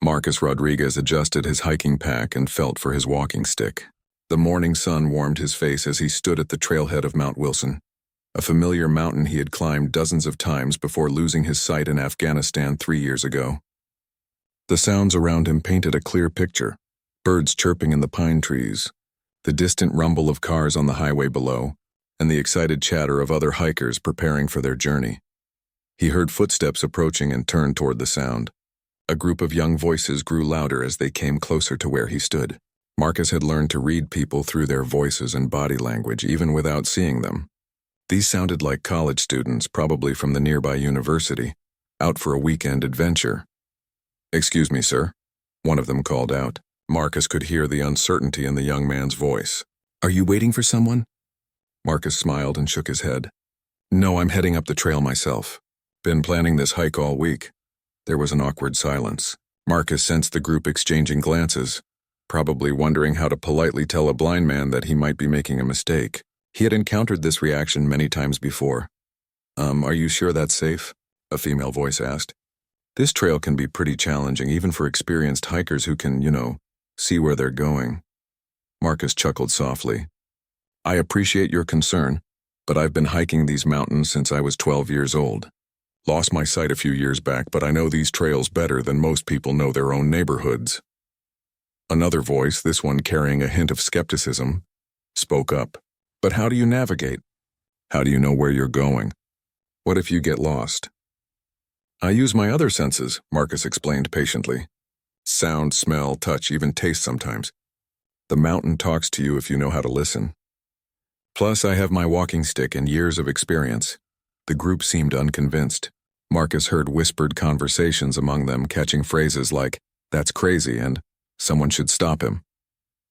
Marcus Rodriguez adjusted his hiking pack and felt for his walking stick. The morning sun warmed his face as he stood at the trailhead of Mount Wilson, a familiar mountain he had climbed dozens of times before losing his sight in Afghanistan 3 years ago. The sounds around him painted a clear picture: birds chirping in the pine trees, the distant rumble of cars on the highway below, and the excited chatter of other hikers preparing for their journey. He heard footsteps approaching and turned toward the sound. A group of young voices grew louder as they came closer to where he stood. Marcus had learned to read people through their voices and body language even without seeing them. These sounded like college students, probably from the nearby university, out for a weekend adventure. "Excuse me, sir," one of them called out. Marcus could hear the uncertainty in the young man's voice. "Are you waiting for someone?" Marcus smiled and shook his head. "No, I'm heading up the trail myself. Been planning this hike all week." There was an awkward silence. Marcus sensed the group exchanging glances, probably wondering how to politely tell a blind man that he might be making a mistake. He had encountered this reaction many times before. Are you sure that's safe?" a female voice asked. "This trail can be pretty challenging, even for experienced hikers who can, see where they're going." Marcus chuckled softly. "I appreciate your concern, but I've been hiking these mountains since I was 12 years old. Lost my sight a few years back, but I know these trails better than most people know their own neighborhoods." Another voice, this one carrying a hint of skepticism, spoke up. "But how do you navigate? How do you know where you're going? What if you get lost?" "I use my other senses," Marcus explained patiently. "Sound, smell, touch, even taste sometimes. The mountain talks to you if you know how to listen. Plus, I have my walking stick and years of experience." The group seemed unconvinced. Marcus heard whispered conversations among them, catching phrases like, "That's crazy," and "Someone should stop him."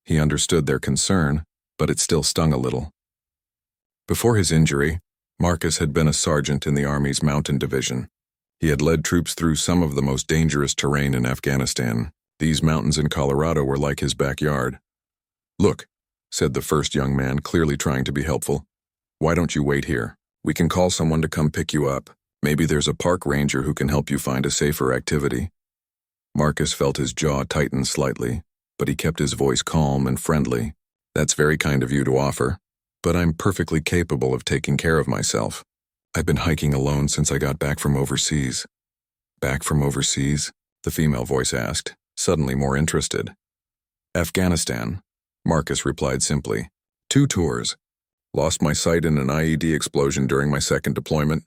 He understood their concern, but it still stung a little. Before his injury, Marcus had been a sergeant in the Army's Mountain Division. He had led troops through some of the most dangerous terrain in Afghanistan. These mountains in Colorado were like his backyard. "Look," said the first young man, clearly trying to be helpful. "Why don't you wait here? We can call someone to come pick you up. Maybe there's a park ranger who can help you find a safer activity." Marcus felt his jaw tighten slightly, but he kept his voice calm and friendly. "That's very kind of you to offer, but I'm perfectly capable of taking care of myself. I've been hiking alone since I got back from overseas." "Back from overseas?" the female voice asked, suddenly more interested. "Afghanistan," Marcus replied simply. "2 tours. Lost my sight in an IED explosion during my second deployment."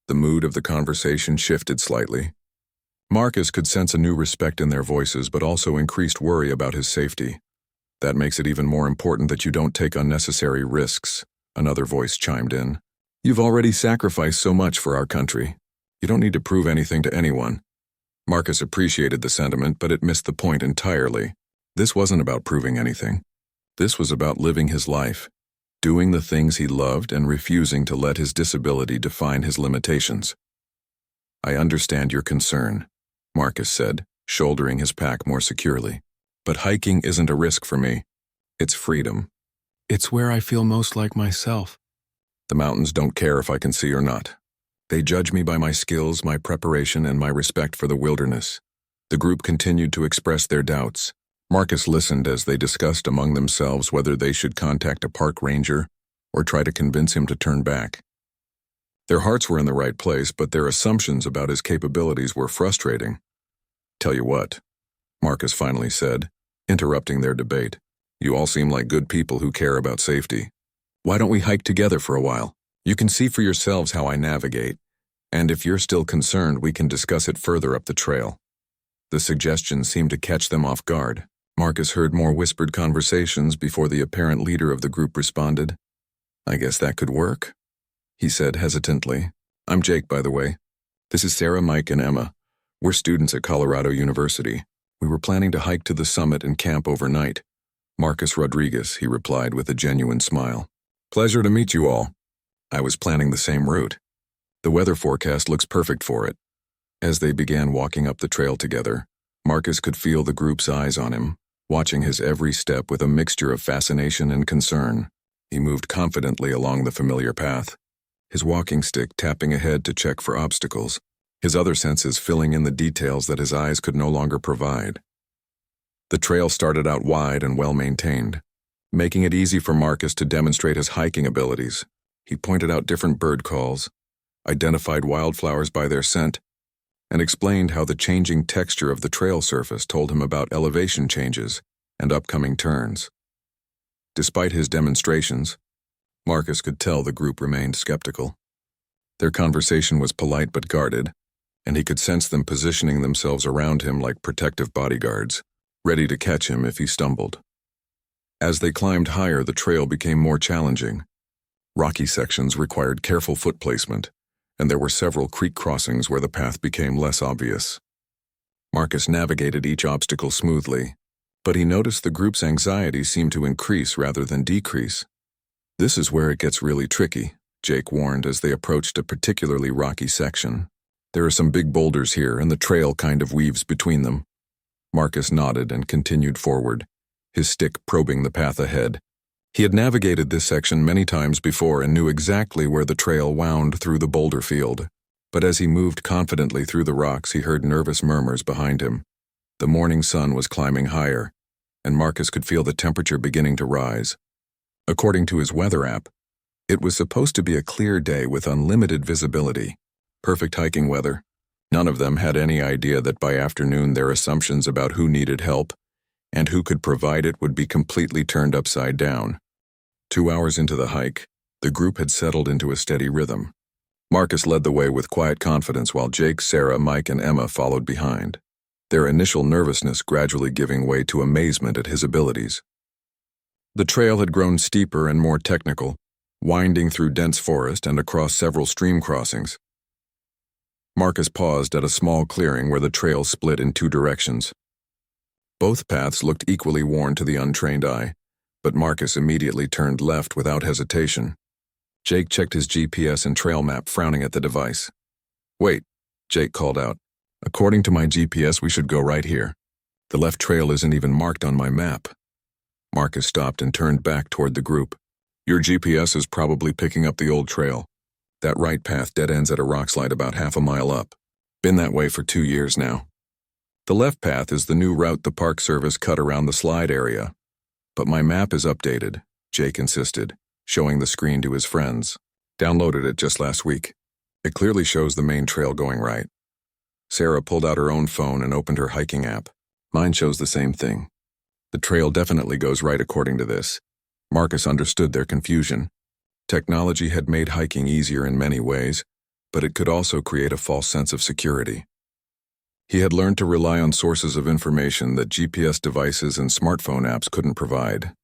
The mood of the conversation shifted slightly. Marcus could sense a new respect in their voices, but also increased worry about his safety. "That makes it even more important that you don't take unnecessary risks," another voice chimed in. "You've already sacrificed so much for our country. You don't need to prove anything to anyone." Marcus appreciated the sentiment, but it missed the point entirely. This wasn't about proving anything. This was about living his life, doing the things he loved and refusing to let his disability define his limitations. "I understand your concern," Marcus said, shouldering his pack more securely. "But hiking isn't a risk for me. It's freedom. It's where I feel most like myself. The mountains don't care if I can see or not. They judge me by my skills, my preparation, and my respect for the wilderness." The group continued to express their doubts. Marcus listened as they discussed among themselves whether they should contact a park ranger or try to convince him to turn back. Their hearts were in the right place, but their assumptions about his capabilities were frustrating. "Tell you what," Marcus finally said, interrupting their debate. "You all seem like good people who care about safety. Why don't we hike together for a while? You can see for yourselves how I navigate, and if you're still concerned, we can discuss it further up the trail." The suggestion seemed to catch them off guard. Marcus heard more whispered conversations before the apparent leader of the group responded. "I guess that could work," he said hesitantly. "I'm Jake, by the way. This is Sarah, Mike, and Emma. We're students at Colorado University. We were planning to hike to the summit and camp overnight." "Marcus Rodriguez," he replied with a genuine smile. "Pleasure to meet you all. I was planning the same route. The weather forecast looks perfect for it." As they began walking up the trail together, Marcus could feel the group's eyes on him, watching his every step with a mixture of fascination and concern. He moved confidently along the familiar path, his walking stick tapping ahead to check for obstacles. his other senses filling in the details that his eyes could no longer provide. The trail started out wide and well-maintained, making it easy for Marcus to demonstrate his hiking abilities. He pointed out different bird calls, identified wildflowers by their scent, and explained how the changing texture of the trail surface told him about elevation changes and upcoming turns. Despite his demonstrations, Marcus could tell the group remained skeptical. Their conversation was polite but guarded, and he could sense them positioning themselves around him like protective bodyguards, ready to catch him if he stumbled. As they climbed higher, the trail became more challenging. Rocky sections required careful foot placement, and there were several creek crossings where the path became less obvious. Marcus navigated each obstacle smoothly, but he noticed the group's anxiety seemed to increase rather than decrease. "This is where it gets really tricky," Jake warned as they approached a particularly rocky section. "There are some big boulders here, and the trail kind of weaves between them." Marcus nodded and continued forward, his stick probing the path ahead. He had navigated this section many times before and knew exactly where the trail wound through the boulder field. But as he moved confidently through the rocks, he heard nervous murmurs behind him. The morning sun was climbing higher, and Marcus could feel the temperature beginning to rise. According to his weather app, it was supposed to be a clear day with unlimited visibility. Perfect hiking weather. None of them had any idea that by afternoon their assumptions about who needed help and who could provide it would be completely turned upside down. 2 hours into the hike, the group had settled into a steady rhythm. Marcus led the way with quiet confidence while Jake, Sarah, Mike, and Emma followed behind, their initial nervousness gradually giving way to amazement at his abilities. The trail had grown steeper and more technical, winding through dense forest and across several stream crossings. Marcus paused at a small clearing where the trail split in 2 directions. Both paths looked equally worn to the untrained eye, but Marcus immediately turned left without hesitation. Jake checked his GPS and trail map, frowning at the device. "Wait," Jake called out. "According to my GPS, we should go right here. The left trail isn't even marked on my map." Marcus stopped and turned back toward the group. "Your GPS is probably picking up the old trail. That right path dead ends at a rock slide about half a mile up. Been that way for 2 years now. The left path is the new route the Park Service cut around the slide area. But my map is updated," Jake insisted, showing the screen to his friends. "Downloaded it just last week. It clearly shows the main trail going right." Sarah pulled out her own phone and opened her hiking app. "Mine shows the same thing. The trail definitely goes right according to this." Marcus understood their confusion. Technology had made hiking easier in many ways, but it could also create a false sense of security. He had learned to rely on sources of information that GPS devices and smartphone apps couldn't provide.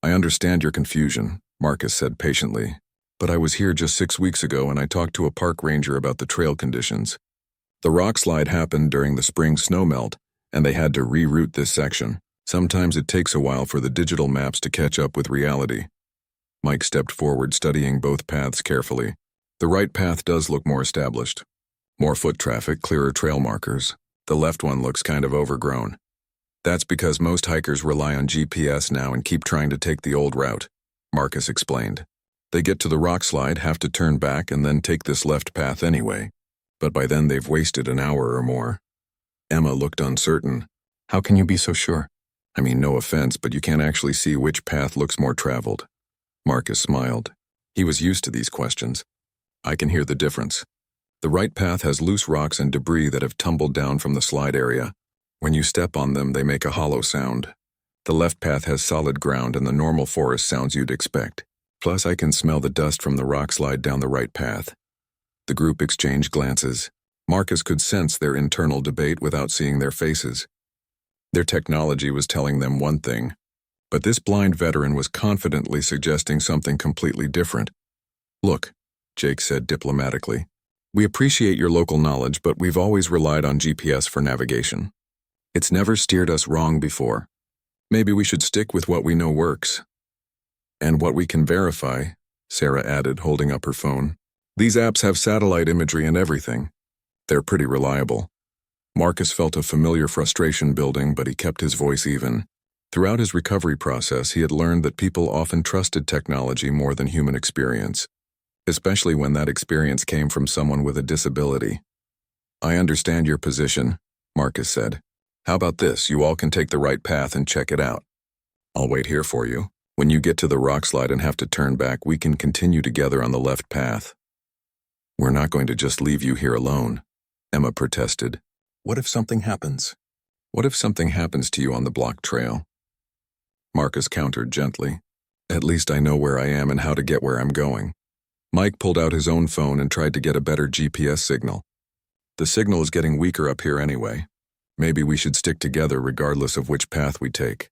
"I understand your confusion," Marcus said patiently, "but I was here just 6 weeks ago and I talked to a park ranger about the trail conditions. The rock slide happened during the spring snowmelt, and they had to reroute this section. Sometimes it takes a while for the digital maps to catch up with reality." Mike stepped forward, studying both paths carefully. "The right path does look more established. More foot traffic, clearer trail markers. The left one looks kind of overgrown. That's because most hikers rely on GPS now and keep trying to take the old route," Marcus explained. "They get to the rock slide, have to turn back, and then take this left path anyway. But by then they've wasted an hour or more." Emma looked uncertain. "How can you be so sure? I mean, no offense, but you can't actually see which path looks more traveled." Marcus smiled. He was used to these questions. "I can hear the difference. The right path has loose rocks and debris that have tumbled down from the slide area. When you step on them, they make a hollow sound. The left path has solid ground and the normal forest sounds you'd expect. Plus, I can smell the dust from the rock slide down the right path." The group exchanged glances. Marcus could sense their internal debate without seeing their faces. Their technology was telling them one thing, but this blind veteran was confidently suggesting something completely different. "Look," Jake said diplomatically, "we appreciate your local knowledge, but we've always relied on GPS for navigation. It's never steered us wrong before. Maybe we should stick with what we know works." "And what we can verify," Sarah added, holding up her phone. "These apps have satellite imagery and everything. They're pretty reliable." Marcus felt a familiar frustration building, but he kept his voice even. Throughout his recovery process, he had learned that people often trusted technology more than human experience, especially when that experience came from someone with a disability. I understand your position, Marcus said. How about this? You all can take the right path and check it out. I'll wait here for you. When you get to the rock slide and have to turn back, we can continue together on the left path. We're not going to just leave you here alone, Emma protested. What if something happens? What if something happens to you on the blocked trail? Marcus countered gently. At least I know where I am and how to get where I'm going. Mike pulled out his own phone and tried to get a better GPS signal. The signal is getting weaker up here anyway. Maybe we should stick together regardless of which path we take.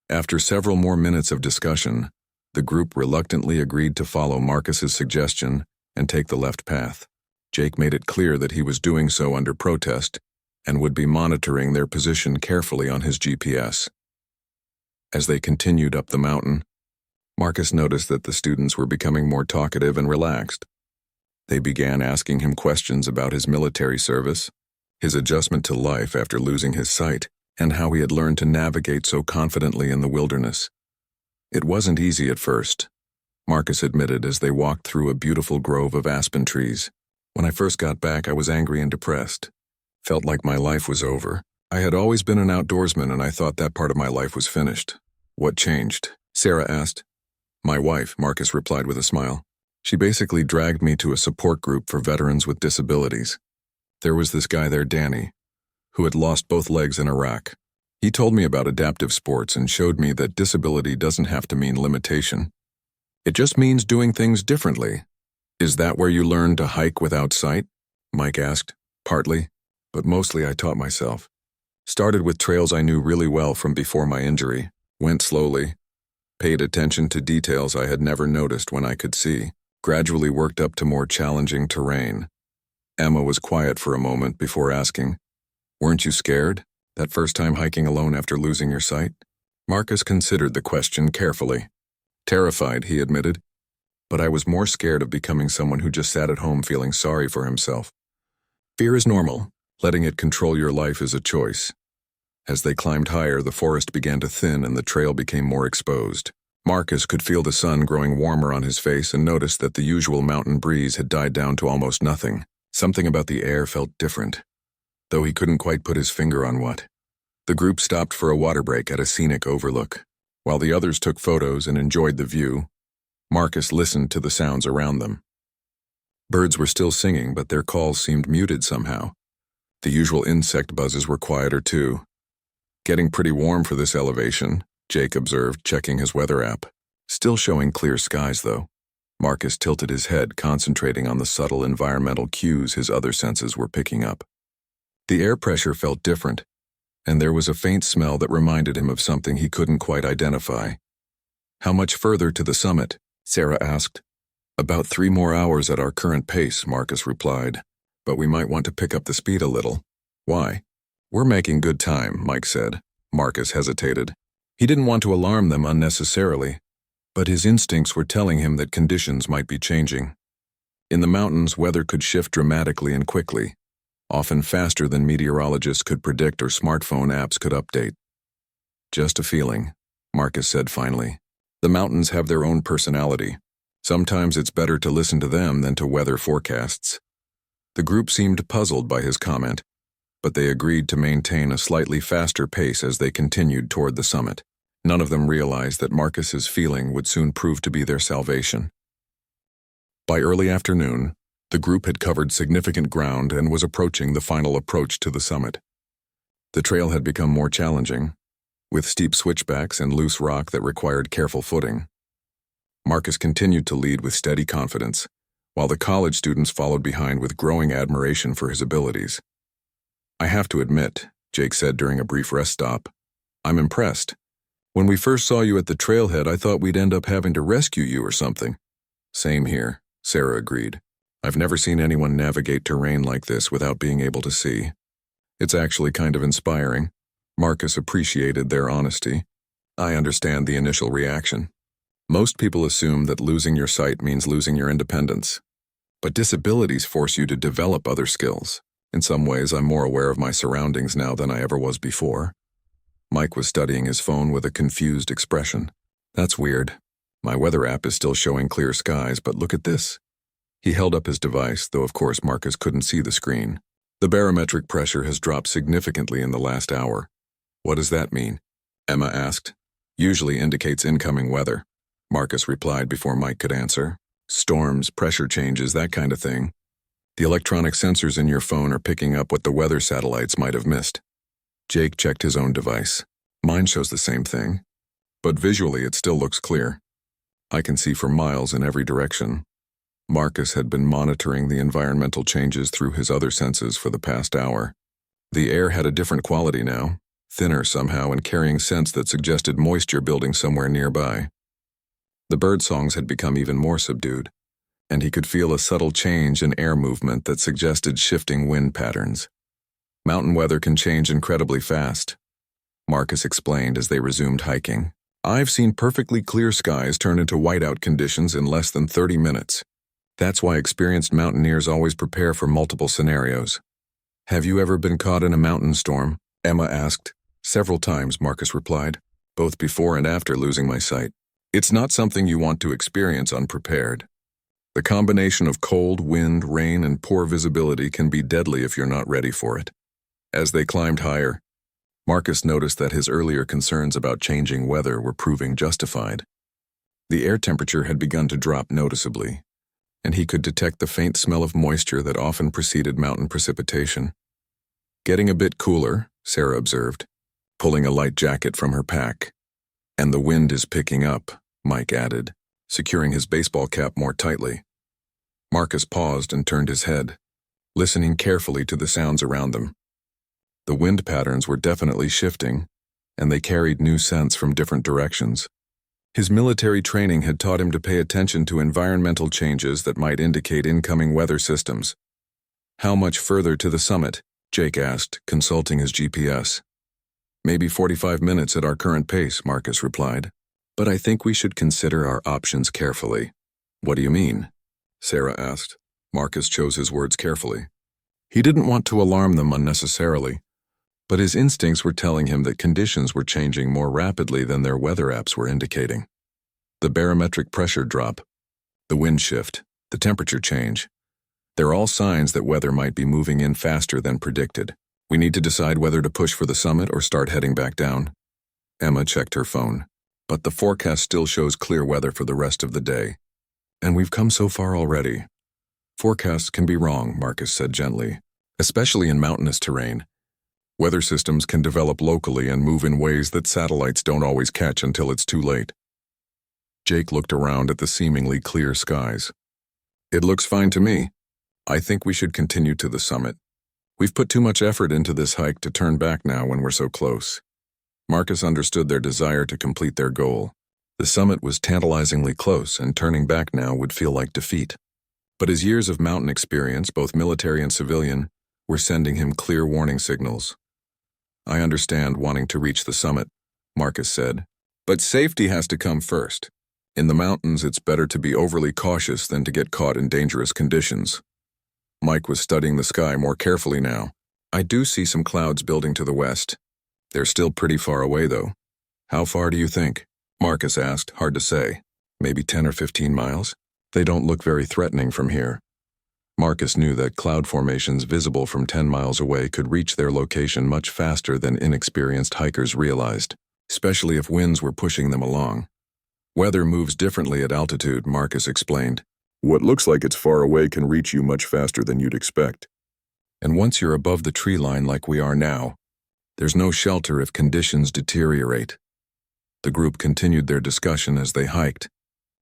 After several more minutes of discussion, the group reluctantly agreed to follow Marcus's suggestion and take the left path. Jake made it clear that he was doing so under protest and would be monitoring their position carefully on his GPS. As they continued up the mountain, Marcus noticed that the students were becoming more talkative and relaxed. They began asking him questions about his military service, his adjustment to life after losing his sight, and how he had learned to navigate so confidently in the wilderness. It wasn't easy at first, Marcus admitted as they walked through a beautiful grove of aspen trees. When I first got back, I was angry and depressed. Felt like my life was over. I had always been an outdoorsman and I thought that part of my life was finished. What changed? Sarah asked. My wife, Marcus replied with a smile. She basically dragged me to a support group for veterans with disabilities. There was this guy there, Danny, who had lost both legs in Iraq. He told me about adaptive sports and showed me that disability doesn't have to mean limitation. It just means doing things differently. Is that where you learned to hike without sight? Mike asked. Partly, but mostly I taught myself. Started with trails I knew really well from before my injury, went slowly, paid attention to details I had never noticed when I could see, gradually worked up to more challenging terrain. Emma was quiet for a moment before asking, Weren't you scared, that first time hiking alone after losing your sight? Marcus considered the question carefully. Terrified, he admitted, but I was more scared of becoming someone who just sat at home feeling sorry for himself. Fear is normal. Letting it control your life is a choice. As they climbed higher, the forest began to thin and the trail became more exposed. Marcus could feel the sun growing warmer on his face and noticed that the usual mountain breeze had died down to almost nothing. Something about the air felt different, though he couldn't quite put his finger on what. The group stopped for a water break at a scenic overlook. While the others took photos and enjoyed the view, Marcus listened to the sounds around them. Birds were still singing, but their calls seemed muted somehow. The usual insect buzzes were quieter too. Getting pretty warm for this elevation, Jake observed, checking his weather app. Still showing clear skies, though. Marcus tilted his head, concentrating on the subtle environmental cues his other senses were picking up. The air pressure felt different, and there was a faint smell that reminded him of something he couldn't quite identify. How much further to the summit? Sarah asked. About 3 more hours at our current pace, Marcus replied, but we might want to pick up the speed a little. Why? We're making good time, Mike said. Marcus hesitated. He didn't want to alarm them unnecessarily, but his instincts were telling him that conditions might be changing. In the mountains, weather could shift dramatically and quickly, often faster than meteorologists could predict or smartphone apps could update. Just a feeling, Marcus said finally. The mountains have their own personality. Sometimes it's better to listen to them than to weather forecasts. The group seemed puzzled by his comment, but they agreed to maintain a slightly faster pace as they continued toward the summit. None of them realized that Marcus's feeling would soon prove to be their salvation. By early afternoon, the group had covered significant ground and was approaching the final approach to the summit. The trail had become more challenging, with steep switchbacks and loose rock that required careful footing. Marcus continued to lead with steady confidence, while the college students followed behind with growing admiration for his abilities. I have to admit, Jake said during a brief rest stop, I'm impressed. When we first saw you at the trailhead, I thought we'd end up having to rescue you or something. Same here, Sarah agreed. I've never seen anyone navigate terrain like this without being able to see. It's actually kind of inspiring. Marcus appreciated their honesty. I understand the initial reaction. Most people assume that losing your sight means losing your independence. But disabilities force you to develop other skills. In some ways, I'm more aware of my surroundings now than I ever was before. Mike was studying his phone with a confused expression. That's weird. My weather app is still showing clear skies, but look at this. He held up his device, though of course Marcus couldn't see the screen. The barometric pressure has dropped significantly in the last hour. What does that mean? Emma asked. Usually indicates incoming weather. Marcus replied before Mike could answer. Storms, pressure changes, that kind of thing. The electronic sensors in your phone are picking up what the weather satellites might have missed. Jake checked his own device. Mine shows the same thing. But visually it still looks clear. I can see for miles in every direction. Marcus had been monitoring the environmental changes through his other senses for the past hour. The air had a different quality now, thinner somehow and carrying scents that suggested moisture building somewhere nearby. The birdsongs had become even more subdued, and he could feel a subtle change in air movement that suggested shifting wind patterns. Mountain weather can change incredibly fast, Marcus explained as they resumed hiking. I've seen perfectly clear skies turn into whiteout conditions in less than 30 minutes. That's why experienced mountaineers always prepare for multiple scenarios. Have you ever been caught in a mountain storm? Emma asked. Several times, Marcus replied, both before and after losing my sight. It's not something you want to experience unprepared. The combination of cold, wind, rain, and poor visibility can be deadly if you're not ready for it. As they climbed higher, Marcus noticed that his earlier concerns about changing weather were proving justified. The air temperature had begun to drop noticeably, and he could detect the faint smell of moisture that often preceded mountain precipitation. Getting a bit cooler, Sarah observed, pulling a light jacket from her pack. And the wind is picking up, Mike added, securing his baseball cap more tightly. Marcus paused and turned his head, listening carefully to the sounds around them. The wind patterns were definitely shifting, and they carried new scents from different directions. His military training had taught him to pay attention to environmental changes that might indicate incoming weather systems. How much further to the summit? Jake asked, consulting his GPS. Maybe 45 minutes at our current pace, Marcus replied. But I think we should consider our options carefully. What do you mean? Sarah asked. Marcus chose his words carefully. He didn't want to alarm them unnecessarily, but his instincts were telling him that conditions were changing more rapidly than their weather apps were indicating. The barometric pressure drop, the wind shift, the temperature change. They're all signs that weather might be moving in faster than predicted. We need to decide whether to push for the summit or start heading back down. Emma checked her phone. But the forecast still shows clear weather for the rest of the day. And we've come so far already. Forecasts can be wrong, Marcus said gently, especially in mountainous terrain. Weather systems can develop locally and move in ways that satellites don't always catch until it's too late. Jake looked around at the seemingly clear skies. It looks fine to me. I think we should continue to the summit. We've put too much effort into this hike to turn back now when we're so close. Marcus understood their desire to complete their goal. The summit was tantalizingly close, and turning back now would feel like defeat. But his years of mountain experience, both military and civilian, were sending him clear warning signals. I understand wanting to reach the summit, Marcus said, but safety has to come first. In the mountains, it's better to be overly cautious than to get caught in dangerous conditions. Mike was studying the sky more carefully now. I do see some clouds building to the west. They're still pretty far away, though. How far do you think? Marcus asked, hard to say. Maybe 10 or 15 miles? They don't look very threatening from here. Marcus knew that cloud formations visible from 10 miles away could reach their location much faster than inexperienced hikers realized, especially if winds were pushing them along. Weather moves differently at altitude, Marcus explained. What looks like it's far away can reach you much faster than you'd expect. And once you're above the tree line like we are now, there's no shelter if conditions deteriorate. The group continued their discussion as they hiked,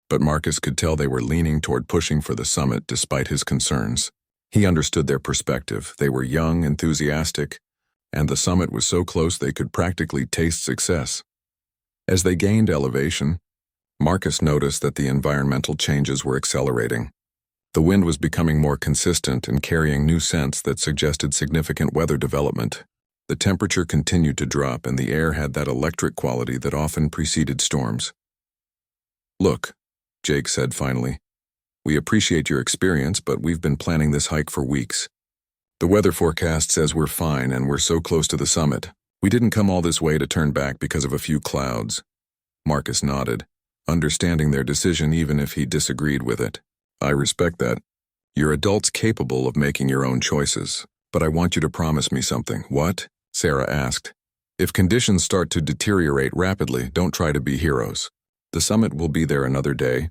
but Marcus could tell they were leaning toward pushing for the summit despite his concerns. He understood their perspective. They were young, enthusiastic, and the summit was so close they could practically taste success. As they gained elevation, Marcus noticed that the environmental changes were accelerating. The wind was becoming more consistent and carrying new scents that suggested significant weather development. The temperature continued to drop, and the air had that electric quality that often preceded storms. Look, Jake said finally, we appreciate your experience, but we've been planning this hike for weeks. The weather forecast says we're fine and we're so close to the summit. We didn't come all this way to turn back because of a few clouds. Marcus nodded, understanding their decision even if he disagreed with it. I respect that. You're adults capable of making your own choices, But I want you to promise me something. What? Sarah asked. If conditions start to deteriorate rapidly, don't try to be heroes. The summit will be there another day,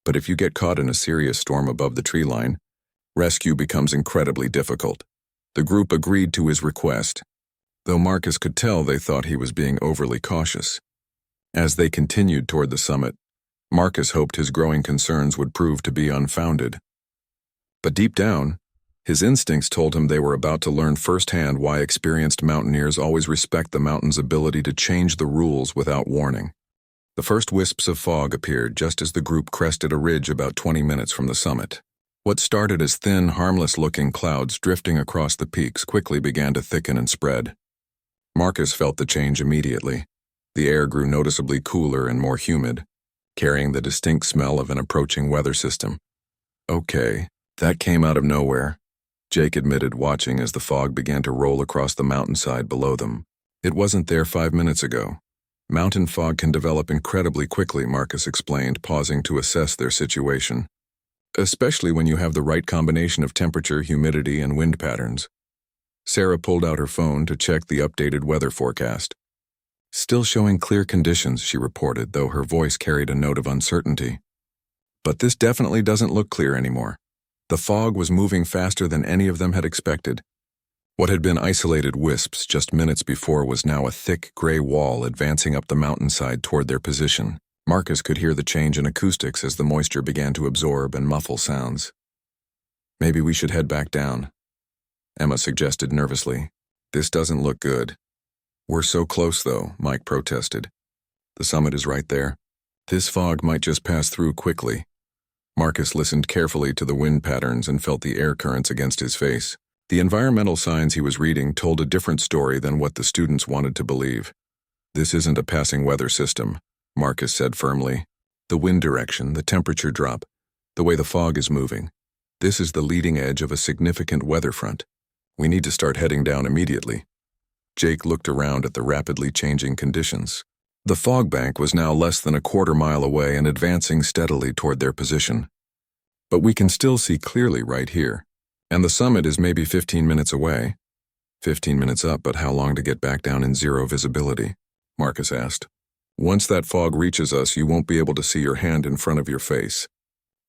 but if you get caught in a serious storm above the tree line, rescue becomes incredibly difficult. The group agreed to his request, though Marcus could tell they thought he was being overly cautious. As they continued toward the summit, Marcus hoped his growing concerns would prove to be unfounded. But deep down, his instincts told him they were about to learn firsthand why experienced mountaineers always respect the mountain's ability to change the rules without warning. The first wisps of fog appeared just as the group crested a ridge about 20 minutes from the summit. What started as thin, harmless-looking clouds drifting across the peaks quickly began to thicken and spread. Marcus felt the change immediately. The air grew noticeably cooler and more humid, carrying the distinct smell of an approaching weather system. Okay, that came out of nowhere, Jake admitted, watching as the fog began to roll across the mountainside below them. It wasn't there 5 minutes ago. Mountain fog can develop incredibly quickly, Marcus explained, pausing to assess their situation. Especially when you have the right combination of temperature, humidity, and wind patterns. Sarah pulled out her phone to check the updated weather forecast. Still showing clear conditions, she reported, though her voice carried a note of uncertainty. But this definitely doesn't look clear anymore. The fog was moving faster than any of them had expected. What had been isolated wisps just minutes before was now a thick, gray wall advancing up the mountainside toward their position. Marcus could hear the change in acoustics as the moisture began to absorb and muffle sounds. Maybe we should head back down, Emma suggested nervously. This doesn't look good. We're so close, though, Mike protested. The summit is right there. This fog might just pass through quickly. Marcus listened carefully to the wind patterns and felt the air currents against his face. The environmental signs he was reading told a different story than what the students wanted to believe. This isn't a passing weather system, Marcus said firmly. The wind direction, the temperature drop, the way the fog is moving. This is the leading edge of a significant weather front. We need to start heading down immediately. Jake looked around at the rapidly changing conditions. The fog bank was now less than a quarter-mile away and advancing steadily toward their position. But we can still see clearly right here. And the summit is maybe 15 minutes away. 15 minutes up, but how long to get back down in zero visibility? Marcus asked. Once that fog reaches us, you won't be able to see your hand in front of your face.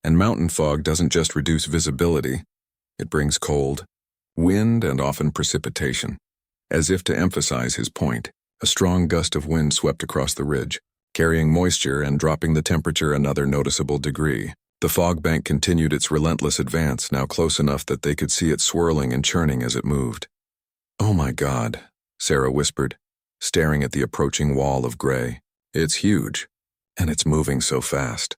And mountain fog doesn't just reduce visibility. It brings cold, wind, and often precipitation. As if to emphasize his point, a strong gust of wind swept across the ridge, carrying moisture and dropping the temperature another noticeable degree. The fog bank continued its relentless advance, now close enough that they could see it swirling and churning as it moved. Oh my God, Sarah whispered, staring at the approaching wall of gray. It's huge, and it's moving so fast.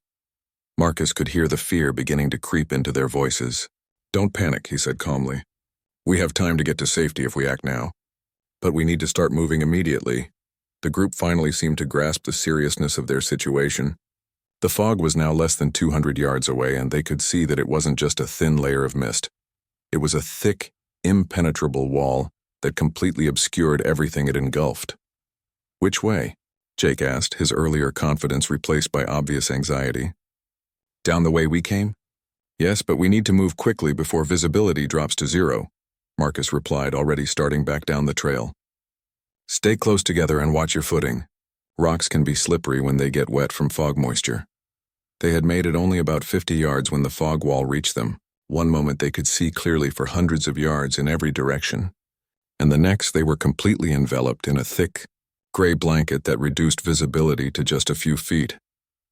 Marcus could hear the fear beginning to creep into their voices. Don't panic, he said calmly. We have time to get to safety if we act now. But we need to start moving immediately. The group finally seemed to grasp the seriousness of their situation. The fog was now less than 200 yards away, and they could see that it wasn't just a thin layer of mist. It was a thick, impenetrable wall that completely obscured everything it engulfed. Which way? Jake asked, his earlier confidence replaced by obvious anxiety. Down the way we came? Yes, but we need to move quickly before visibility drops to zero, Marcus replied, already starting back down the trail. Stay close together and watch your footing. Rocks can be slippery when they get wet from fog moisture. They had made it only about 50 yards when the fog wall reached them. One moment they could see clearly for hundreds of yards in every direction, and the next they were completely enveloped in a thick, gray blanket that reduced visibility to just a few feet.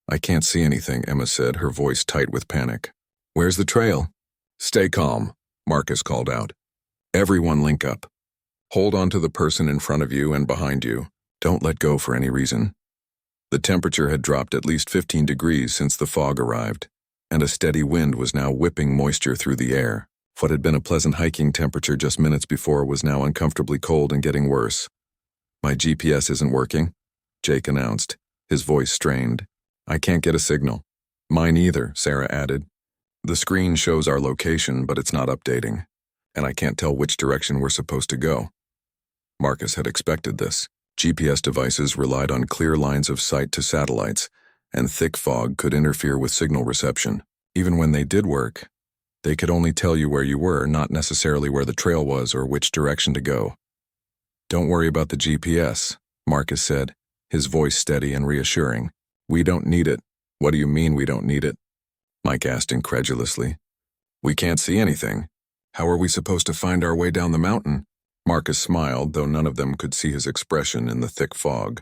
I can't see anything, Emma said, her voice tight with panic. Where's the trail? Stay calm, Marcus called out. Everyone link up. Hold on to the person in front of you and behind you. Don't let go for any reason. The temperature had dropped at least 15 degrees since the fog arrived, and a steady wind was now whipping moisture through the air. What had been a pleasant hiking temperature just minutes before was now uncomfortably cold and getting worse. My GPS isn't working, Jake announced, his voice strained. I can't get a signal. Mine either, Sarah added. The screen shows our location, but it's not updating, and I can't tell which direction we're supposed to go. Marcus had expected this. GPS devices relied on clear lines of sight to satellites, and thick fog could interfere with signal reception. Even when they did work, They could only tell you where you were, not necessarily where the trail was or which direction to go. "Don't worry about the GPS," Marcus said, his voice steady and reassuring. "We don't need it." "What do you mean we don't need it?" Mike asked incredulously. "We can't see anything. How are we supposed to find our way down the mountain?" Marcus smiled, though none of them could see his expression in the thick fog.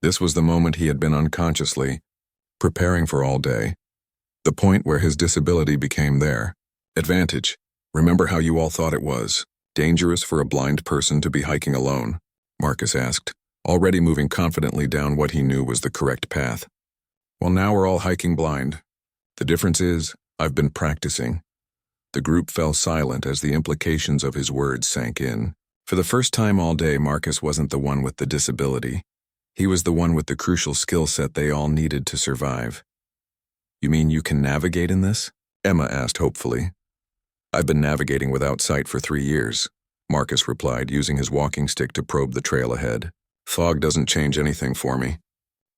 This was the moment he had been unconsciously preparing for all day. The point where his disability became their advantage. "Remember how you all thought it was dangerous for a blind person to be hiking alone?" Marcus asked, already moving confidently down what he knew was the correct path. "Well, now we're all hiking blind. The difference is, I've been practicing." The group fell silent as the implications of his words sank in. For the first time all day, Marcus wasn't the one with the disability. He was the one with the crucial skill set they all needed to survive. "You mean you can navigate in this?" Emma asked hopefully. "I've been navigating without sight for 3 years," Marcus replied, using his walking stick to probe the trail ahead. "Fog doesn't change anything for me.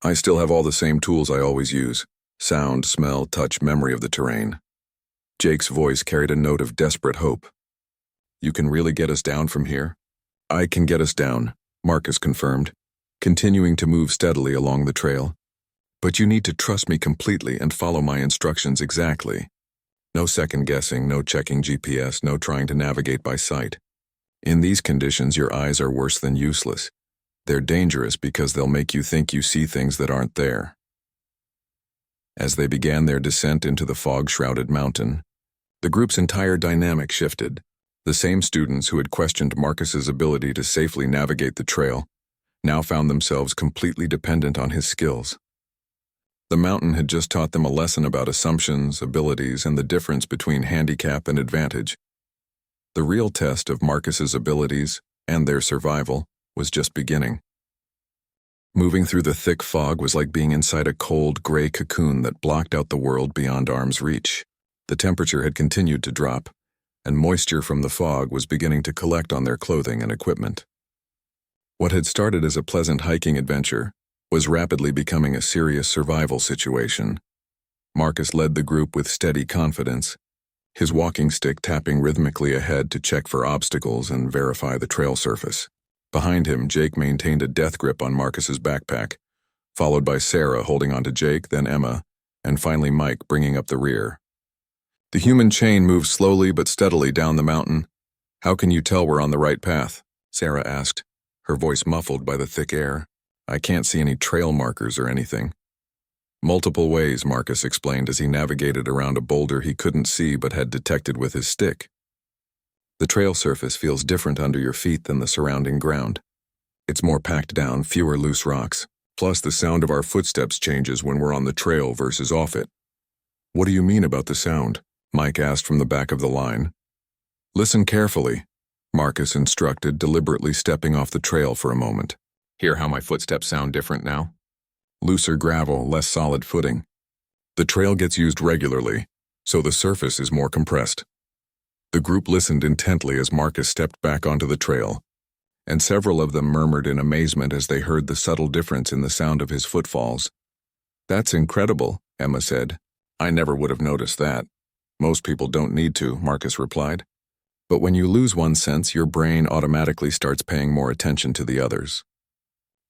I still have all the same tools I always use: sound, smell, touch, memory of the terrain." Jake's voice carried a note of desperate hope. "You can really get us down from here?" "I can get us down," Marcus confirmed, continuing to move steadily along the trail. "But you need to trust me completely and follow my instructions exactly. No second guessing, no checking GPS, no trying to navigate by sight. In these conditions, your eyes are worse than useless. They're dangerous because they'll make you think you see things that aren't there." As they began their descent into the fog-shrouded mountain, the group's entire dynamic shifted. The same students who had questioned Marcus's ability to safely navigate the trail now found themselves completely dependent on his skills. The mountain had just taught them a lesson about assumptions, abilities, and the difference between handicap and advantage. The real test of Marcus's abilities and their survival was just beginning. Moving through the thick fog was like being inside a cold, gray cocoon that blocked out the world beyond arm's reach. The temperature had continued to drop, and moisture from the fog was beginning to collect on their clothing and equipment. What had started as a pleasant hiking adventure was rapidly becoming a serious survival situation. Marcus led the group with steady confidence, his walking stick tapping rhythmically ahead to check for obstacles and verify the trail surface. Behind him, Jake maintained a death grip on Marcus's backpack, followed by Sarah holding onto Jake, then Emma, and finally Mike bringing up the rear. The human chain moved slowly but steadily down the mountain. "How can you tell we're on the right path?" Sarah asked, her voice muffled by the thick air. "I can't see any trail markers or anything." "Multiple ways," Marcus explained as he navigated around a boulder he couldn't see but had detected with his stick. "The trail surface feels different under your feet than the surrounding ground. It's more packed down, fewer loose rocks. Plus the sound of our footsteps changes when we're on the trail versus off it." "What do you mean about the sound?" Mike asked from the back of the line. "Listen carefully," Marcus instructed, deliberately stepping off the trail for a moment. "Hear how my footsteps sound different now? Looser gravel, less solid footing. The trail gets used regularly, so the surface is more compressed." The group listened intently as Marcus stepped back onto the trail, and several of them murmured in amazement as they heard the subtle difference in the sound of his footfalls. "That's incredible," Emma said. "I never would have noticed that." "Most people don't need to," Marcus replied. "But when you lose one sense, your brain automatically starts paying more attention to the others.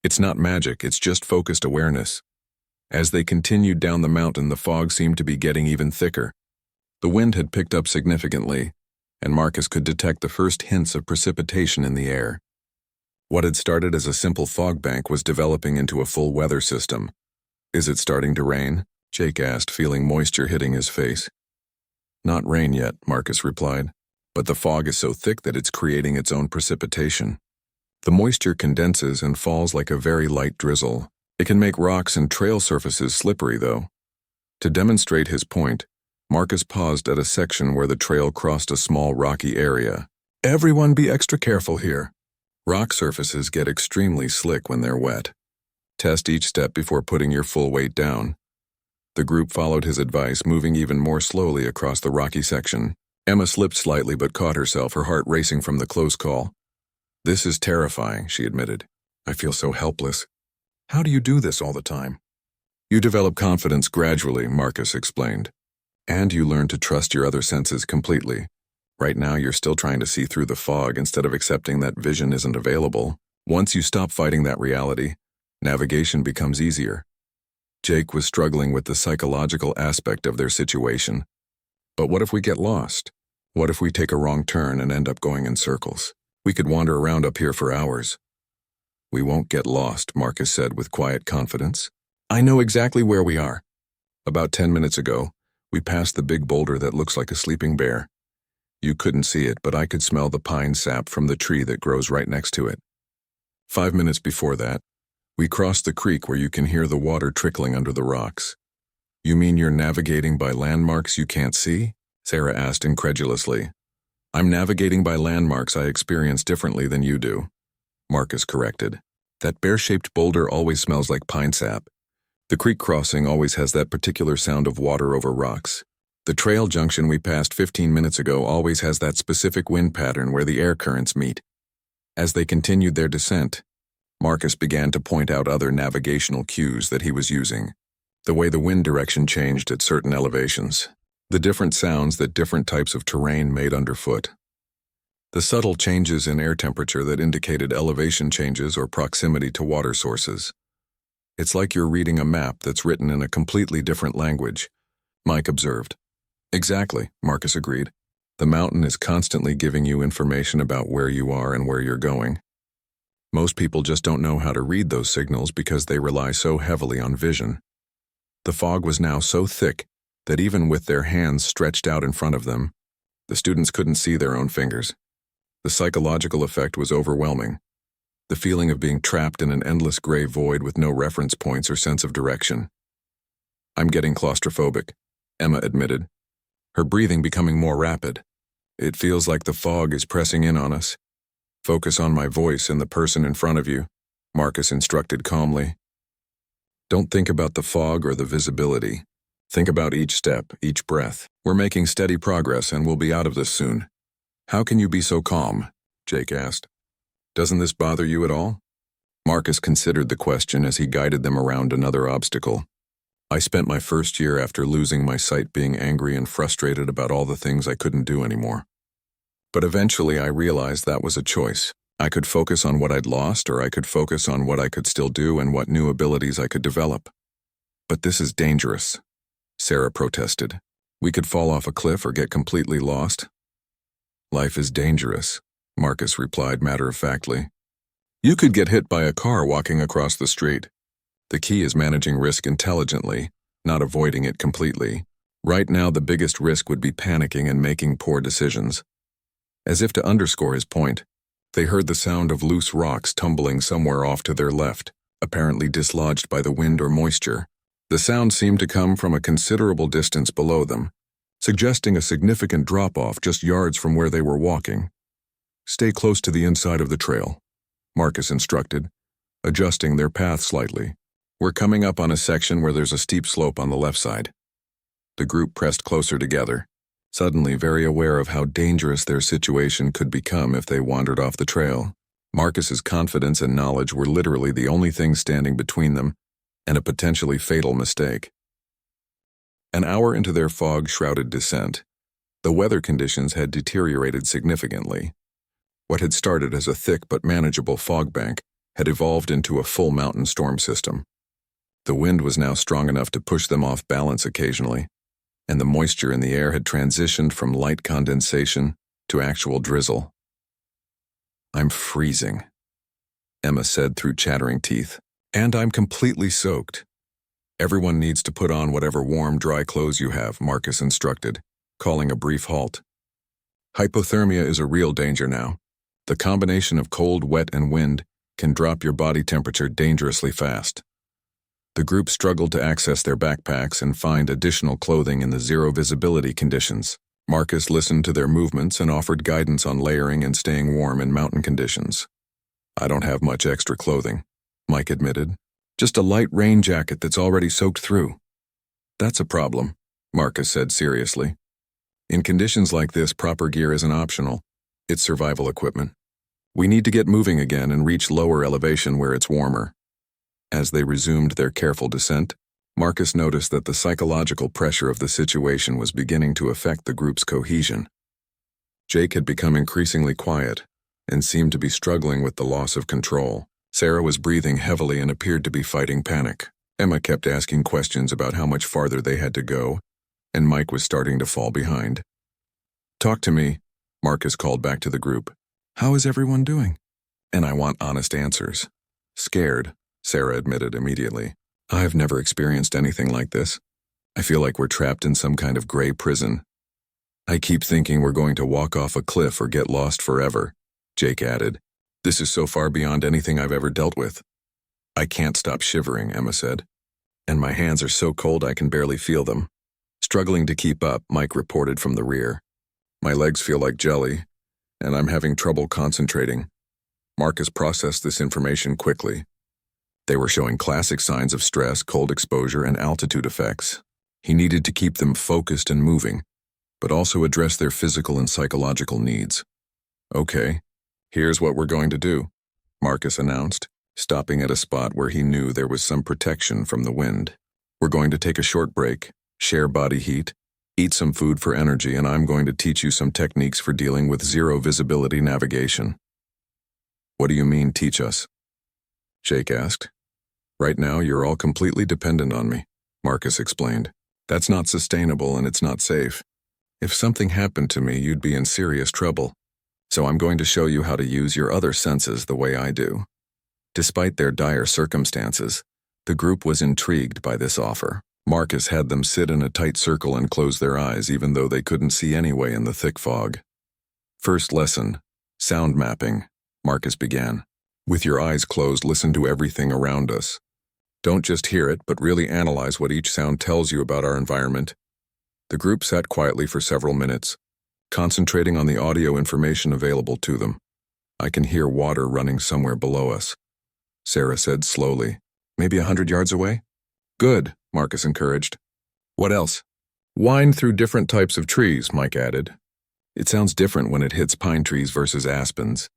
It's not magic, it's just focused awareness." As they continued down the mountain, the fog seemed to be getting even thicker. The wind had picked up significantly, and Marcus could detect the first hints of precipitation in the air. What had started as a simple fog bank was developing into a full weather system. "Is it starting to rain?" Jake asked, feeling moisture hitting his face. "Not rain yet," Marcus replied, "but the fog is so thick that it's creating its own precipitation. The moisture condenses and falls like a very light drizzle. It can make rocks and trail surfaces slippery, though." To demonstrate his point, Marcus paused at a section where the trail crossed a small rocky area. "Everyone be extra careful here. Rock surfaces get extremely slick when they're wet. Test each step before putting your full weight down." The group followed his advice, moving even more slowly across the rocky section. Emma slipped slightly but caught herself, her heart racing from the close call. "This is terrifying," she admitted. "I feel so helpless." "How do you do this all the time?" "You develop confidence gradually," Marcus explained. And you learn to trust your other senses completely. Right now, you're still trying to see through the fog instead of accepting that vision isn't available. Once you stop fighting that reality, navigation becomes easier. Jake was struggling with the psychological aspect of their situation. But what if we get lost? What if we take a wrong turn and end up going in circles? We could wander around up here for hours. We won't get lost, Marcus said with quiet confidence. I know exactly where we are. About 10 minutes ago, we passed the big boulder that looks like a sleeping bear. You couldn't see it, but I could smell the pine sap from the tree that grows right next to it. 5 minutes before that, we crossed the creek where you can hear the water trickling under the rocks. You mean you're navigating by landmarks you can't see? Sarah asked incredulously. I'm navigating by landmarks I experience differently than you do, Marcus corrected. That bear-shaped boulder always smells like pine sap. The creek crossing always has that particular sound of water over rocks. The trail junction we passed 15 minutes ago always has that specific wind pattern where the air currents meet. As they continued their descent, Marcus began to point out other navigational cues that he was using. The way the wind direction changed at certain elevations. The different sounds that different types of terrain made underfoot. The subtle changes in air temperature that indicated elevation changes or proximity to water sources. It's like you're reading a map that's written in a completely different language, Mike observed. Exactly, Marcus agreed. The mountain is constantly giving you information about where you are and where you're going. Most people just don't know how to read those signals because they rely so heavily on vision. The fog was now so thick that even with their hands stretched out in front of them, the students couldn't see their own fingers. The psychological effect was overwhelming. The feeling of being trapped in an endless gray void with no reference points or sense of direction. I'm getting claustrophobic, Emma admitted, her breathing becoming more rapid. It feels like the fog is pressing in on us. Focus on my voice and the person in front of you, Marcus instructed calmly. Don't think about the fog or the visibility. Think about each step, each breath. We're making steady progress and we'll be out of this soon. How can you be so calm? Jake asked. Doesn't this bother you at all? Marcus considered the question as he guided them around another obstacle. I spent my first year after losing my sight being angry and frustrated about all the things I couldn't do anymore. But eventually I realized that was a choice. I could focus on what I'd lost, or I could focus on what I could still do and what new abilities I could develop. But this is dangerous, Sarah protested. We could fall off a cliff or get completely lost. Life is dangerous, Marcus replied matter-of-factly. You could get hit by a car walking across the street. The key is managing risk intelligently, not avoiding it completely. Right now, the biggest risk would be panicking and making poor decisions. As if to underscore his point, they heard the sound of loose rocks tumbling somewhere off to their left, apparently dislodged by the wind or moisture. The sound seemed to come from a considerable distance below them, suggesting a significant drop-off just yards from where they were walking. Stay close to the inside of the trail, Marcus instructed, adjusting their path slightly. We're coming up on a section where there's a steep slope on the left side. The group pressed closer together, suddenly very aware of how dangerous their situation could become if they wandered off the trail. Marcus's confidence and knowledge were literally the only things standing between them and a potentially fatal mistake. An hour into their fog-shrouded descent, the weather conditions had deteriorated significantly. What had started as a thick but manageable fog bank had evolved into a full mountain storm system. The wind was now strong enough to push them off balance occasionally, and the moisture in the air had transitioned from light condensation to actual drizzle. I'm freezing, Emma said through chattering teeth, and I'm completely soaked. Everyone needs to put on whatever warm, dry clothes you have, Marcus instructed, calling a brief halt. Hypothermia is a real danger now. The combination of cold, wet, and wind can drop your body temperature dangerously fast. The group struggled to access their backpacks and find additional clothing in the zero visibility conditions. Marcus listened to their movements and offered guidance on layering and staying warm in mountain conditions. I don't have much extra clothing, Mike admitted. Just a light rain jacket that's already soaked through. That's a problem, Marcus said seriously. In conditions like this, proper gear isn't optional. It's survival equipment. We need to get moving again and reach lower elevation where it's warmer. As they resumed their careful descent, Marcus noticed that the psychological pressure of the situation was beginning to affect the group's cohesion. Jake had become increasingly quiet and seemed to be struggling with the loss of control. Sarah was breathing heavily and appeared to be fighting panic. Emma kept asking questions about how much farther they had to go, and Mike was starting to fall behind. "Talk to me," Marcus called back to the group. "How is everyone doing?" "And I want honest answers." "Scared," Sarah admitted immediately. "I've never experienced anything like this. I feel like we're trapped in some kind of gray prison. I keep thinking we're going to walk off a cliff or get lost forever," Jake added. "This is so far beyond anything I've ever dealt with." "I can't stop shivering," Emma said. "And my hands are so cold I can barely feel them." Struggling to keep up, Mike reported from the rear. "My legs feel like jelly, and I'm having trouble concentrating." Marcus processed this information quickly. They were showing classic signs of stress, cold exposure, and altitude effects. He needed to keep them focused and moving, but also address their physical and psychological needs. "Okay, here's what we're going to do," Marcus announced, stopping at a spot where he knew there was some protection from the wind. "We're going to take a short break, share body heat, eat some food for energy, and I'm going to teach you some techniques for dealing with zero visibility navigation." "What do you mean, teach us?" Jake asked. "Right now, you're all completely dependent on me," Marcus explained. "That's not sustainable and it's not safe. If something happened to me, you'd be in serious trouble. So I'm going to show you how to use your other senses the way I do." Despite their dire circumstances, the group was intrigued by this offer. Marcus had them sit in a tight circle and close their eyes even though they couldn't see anyway in the thick fog. "First lesson, sound mapping," Marcus began. "With your eyes closed, listen to everything around us. Don't just hear it, but really analyze what each sound tells you about our environment." The group sat quietly for several minutes, concentrating on the audio information available to them. "I can hear water running somewhere below us," Sarah said slowly. "Maybe 100 yards away?" "Good," Marcus encouraged. "What else?" "Wind through different types of trees," Mike added. "It sounds different when it hits pine trees versus aspens."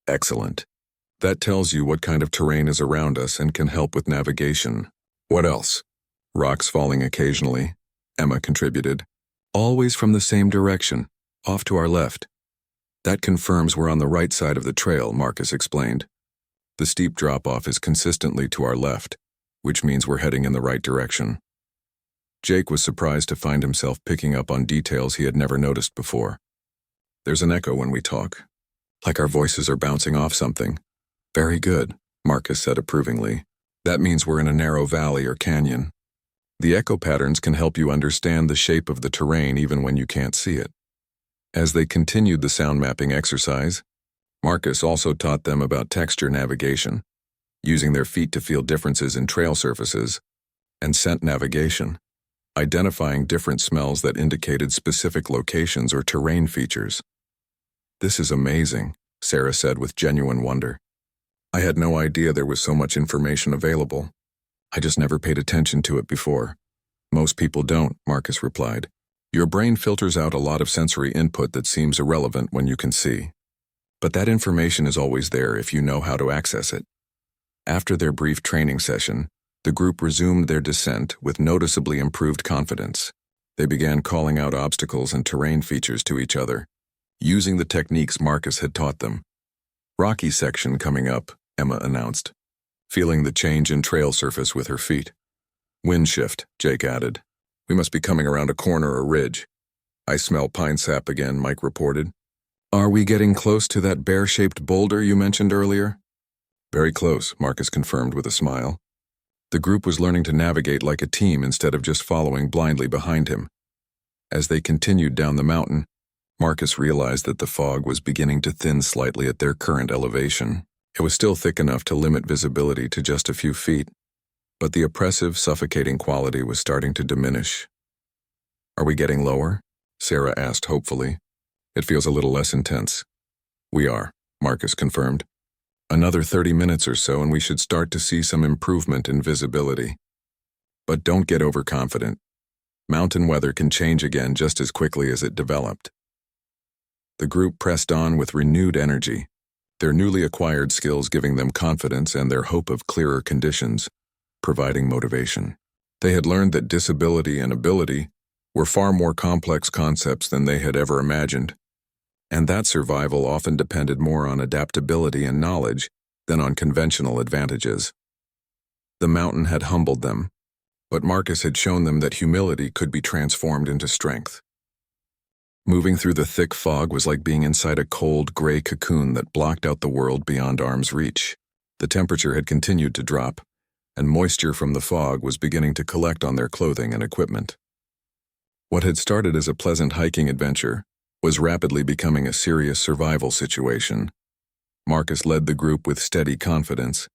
"Excellent. That tells you what kind of terrain is around us and can help with navigation." "What else?" "Rocks falling occasionally," Emma contributed. "Always from the same direction, off to our left." "That confirms we're on the right side of the trail," Marcus explained. "The steep drop-off is consistently to our left, which means we're heading in the right direction." Jake was surprised to find himself picking up on details he had never noticed before. "There's an echo when we talk, like our voices are bouncing off something." "Very good," Marcus said approvingly. "That means we're in a narrow valley or canyon. The echo patterns can help you understand the shape of the terrain even when you can't see it." As they continued the sound mapping exercise, Marcus also taught them about texture navigation, using their feet to feel differences in trail surfaces, and scent navigation, identifying different smells that indicated specific locations or terrain features. "This is amazing," Sarah said with genuine wonder. "I had no idea there was so much information available. I just never paid attention to it before." "Most people don't," Marcus replied. "Your brain filters out a lot of sensory input that seems irrelevant when you can see. But that information is always there if you know how to access it." After their brief training session, the group resumed their descent with noticeably improved confidence. They began calling out obstacles and terrain features to each other, using the techniques Marcus had taught them. "Rocky section coming up," Emma announced, feeling the change in trail surface with her feet. "Wind shift," Jake added. "We must be coming around a corner or ridge." "I smell pine sap again," Mike reported. "Are we getting close to that bear-shaped boulder you mentioned earlier?" "Very close," Marcus confirmed with a smile. The group was learning to navigate like a team instead of just following blindly behind him. As they continued down the mountain, Marcus realized that the fog was beginning to thin slightly at their current elevation. It was still thick enough to limit visibility to just a few feet, but the oppressive, suffocating quality was starting to diminish. "Are we getting lower?" Sarah asked hopefully. "It feels a little less intense." "We are," Marcus confirmed. "Another 30 minutes or so and we should start to see some improvement in visibility. But don't get overconfident. Mountain weather can change again just as quickly as it developed." The group pressed on with renewed energy, their newly acquired skills giving them confidence and their hope of clearer conditions, providing motivation. They had learned that disability and ability were far more complex concepts than they had ever imagined, and that survival often depended more on adaptability and knowledge than on conventional advantages. The mountain had humbled them, but Marcus had shown them that humility could be transformed into strength. Moving through the thick fog was like being inside a cold, gray cocoon that blocked out the world beyond arm's reach. The temperature had continued to drop, and moisture from the fog was beginning to collect on their clothing and equipment. What had started as a pleasant hiking adventure was rapidly becoming a serious survival situation. Marcus led the group with steady confidence,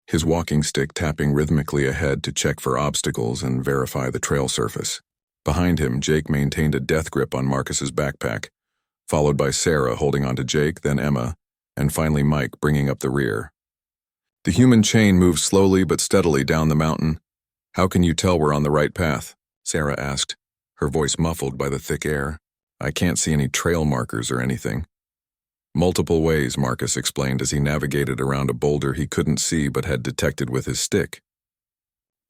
his walking stick tapping rhythmically ahead to check for obstacles and verify the trail surface. Behind him, Jake maintained a death grip on Marcus's backpack, followed by Sarah holding onto Jake, then Emma, and finally Mike bringing up the rear. The human chain moved slowly but steadily down the mountain. "How can you tell we're on the right path?" Sarah asked, her voice muffled by the thick air. "I can't see any trail markers or anything." "Multiple ways," Marcus explained as he navigated around a boulder he couldn't see but had detected with his stick.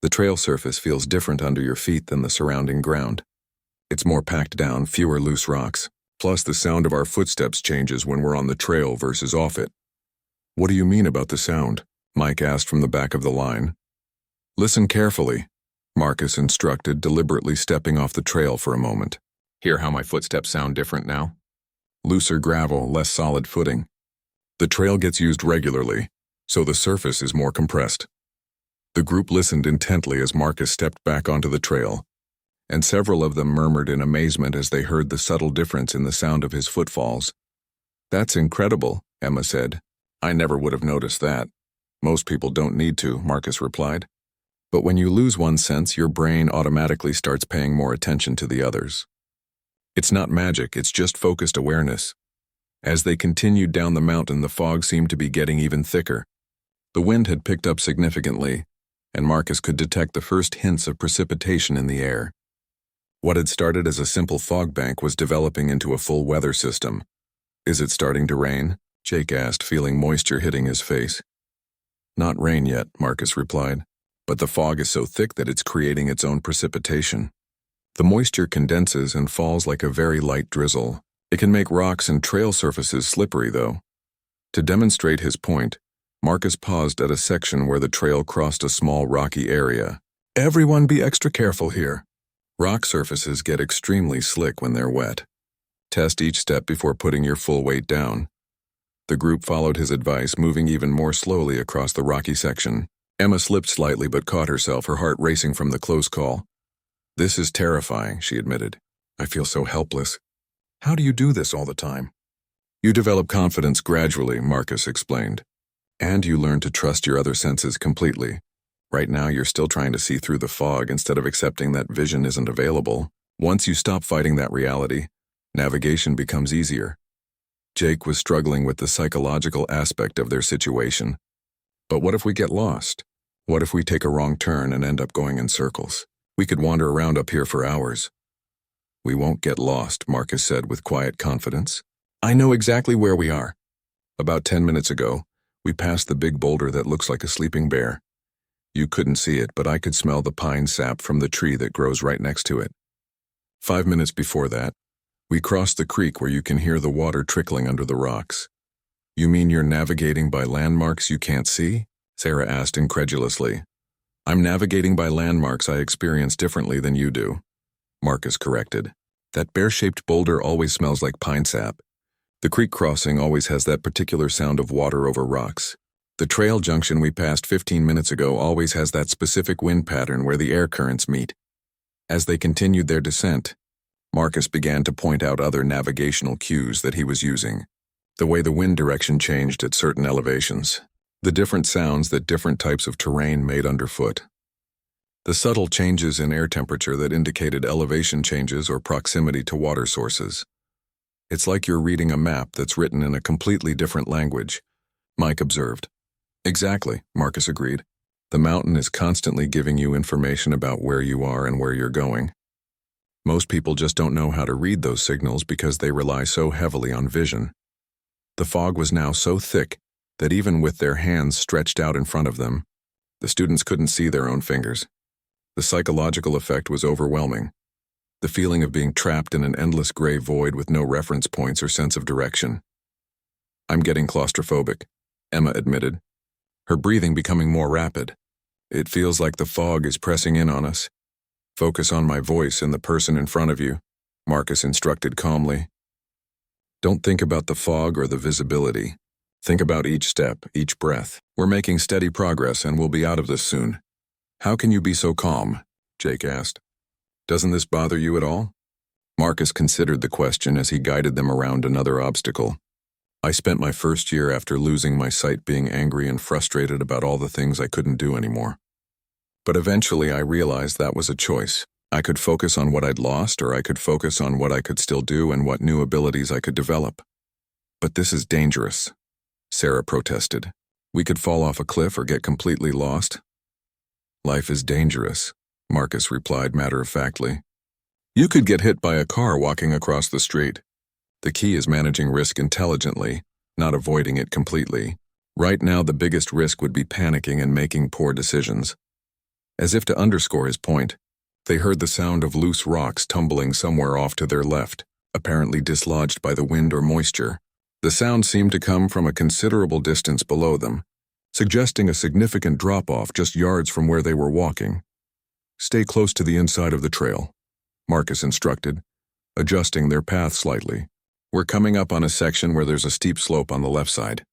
"The trail surface feels different under your feet than the surrounding ground. It's more packed down, fewer loose rocks. Plus the sound of our footsteps changes when we're on the trail versus off it." "What do you mean about the sound?" Mike asked from the back of the line. "Listen carefully," Marcus instructed, deliberately stepping off the trail for a moment. "Hear how my footsteps sound different now? Looser gravel, less solid footing. The trail gets used regularly, so the surface is more compressed." The group listened intently as Marcus stepped back onto the trail, and several of them murmured in amazement as they heard the subtle difference in the sound of his footfalls. "That's incredible," Emma said. "I never would have noticed that." "Most people don't need to," Marcus replied. "But when you lose one sense, your brain automatically starts paying more attention to the others. It's not magic, it's just focused awareness." As they continued down the mountain, the fog seemed to be getting even thicker. The wind had picked up significantly, and Marcus could detect the first hints of precipitation in the air. What had started as a simple fog bank was developing into a full weather system. "Is it starting to rain?" Jake asked, feeling moisture hitting his face. "Not rain yet," Marcus replied, "but the fog is so thick that it's creating its own precipitation. The moisture condenses and falls like a very light drizzle. It can make rocks and trail surfaces slippery, though." To demonstrate his point, Marcus paused at a section where the trail crossed a small rocky area. "Everyone be extra careful here. Rock surfaces get extremely slick when they're wet. Test each step before putting your full weight down." The group followed his advice, moving even more slowly across the rocky section. Emma slipped slightly but caught herself, her heart racing from the close call. "This is terrifying," she admitted. "I feel so helpless." "How do you do this all the time?" "You develop confidence gradually," Marcus explained. "And you learn to trust your other senses completely. Right now you're still trying to see through the fog instead of accepting that vision isn't available. Once you stop fighting that reality, navigation becomes easier." Jake was struggling with the psychological aspect of their situation. "But what if we get lost? What if we take a wrong turn and end up going in circles? We could wander around up here for hours." "We won't get lost," Marcus said with quiet confidence. "I know exactly where we are. About 10 minutes ago, we passed the big boulder that looks like a sleeping bear. You couldn't see it, but I could smell the pine sap from the tree that grows right next to it. 5 minutes before that, we crossed the creek where you can hear the water trickling under the rocks." "You mean you're navigating by landmarks you can't see?" Sarah asked incredulously. "I'm navigating by landmarks I experience differently than you do," Marcus corrected. "That bear-shaped boulder always smells like pine sap. The creek crossing always has that particular sound of water over rocks. The trail junction we passed 15 minutes ago always has that specific wind pattern where the air currents meet." As they continued their descent, Marcus began to point out other navigational cues that he was using. The way the wind direction changed at certain elevations. The different sounds that different types of terrain made underfoot. The subtle changes in air temperature that indicated elevation changes or proximity to water sources. "It's like you're reading a map that's written in a completely different language," Mike observed. "Exactly," Marcus agreed. "The mountain is constantly giving you information about where you are and where you're going. Most people just don't know how to read those signals because they rely so heavily on vision." The fog was now so thick that even with their hands stretched out in front of them, the students couldn't see their own fingers. The psychological effect was overwhelming. The feeling of being trapped in an endless gray void with no reference points or sense of direction. "I'm getting claustrophobic," Emma admitted, her breathing becoming more rapid. "It feels like the fog is pressing in on us." "Focus on my voice and the person in front of you," Marcus instructed calmly. "Don't think about the fog or the visibility. Think about each step, each breath. We're making steady progress and we'll be out of this soon." "How can you be so calm?" Jake asked. "Doesn't this bother you at all?" Marcus considered the question as he guided them around another obstacle. "I spent my first year after losing my sight being angry and frustrated about all the things I couldn't do anymore. But eventually I realized that was a choice. I could focus on what I'd lost, or I could focus on what I could still do and what new abilities I could develop." "But this is dangerous," Sarah protested. "We could fall off a cliff or get completely lost." "Life is dangerous," Marcus replied matter-of-factly. "You could get hit by a car walking across the street. The key is managing risk intelligently, not avoiding it completely. Right now, the biggest risk would be panicking and making poor decisions." As if to underscore his point, they heard the sound of loose rocks tumbling somewhere off to their left, apparently dislodged by the wind or moisture. The sound seemed to come from a considerable distance below them, suggesting a significant drop-off just yards from where they were walking. "Stay close to the inside of the trail," Marcus instructed, adjusting their path slightly. "We're coming up on a section where there's a steep slope on the left side."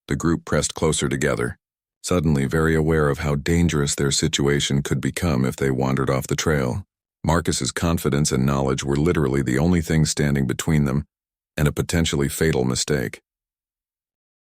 The group pressed closer together, suddenly very aware of how dangerous their situation could become if they wandered off the trail. Marcus's confidence and knowledge were literally the only thing standing between them and a potentially fatal mistake.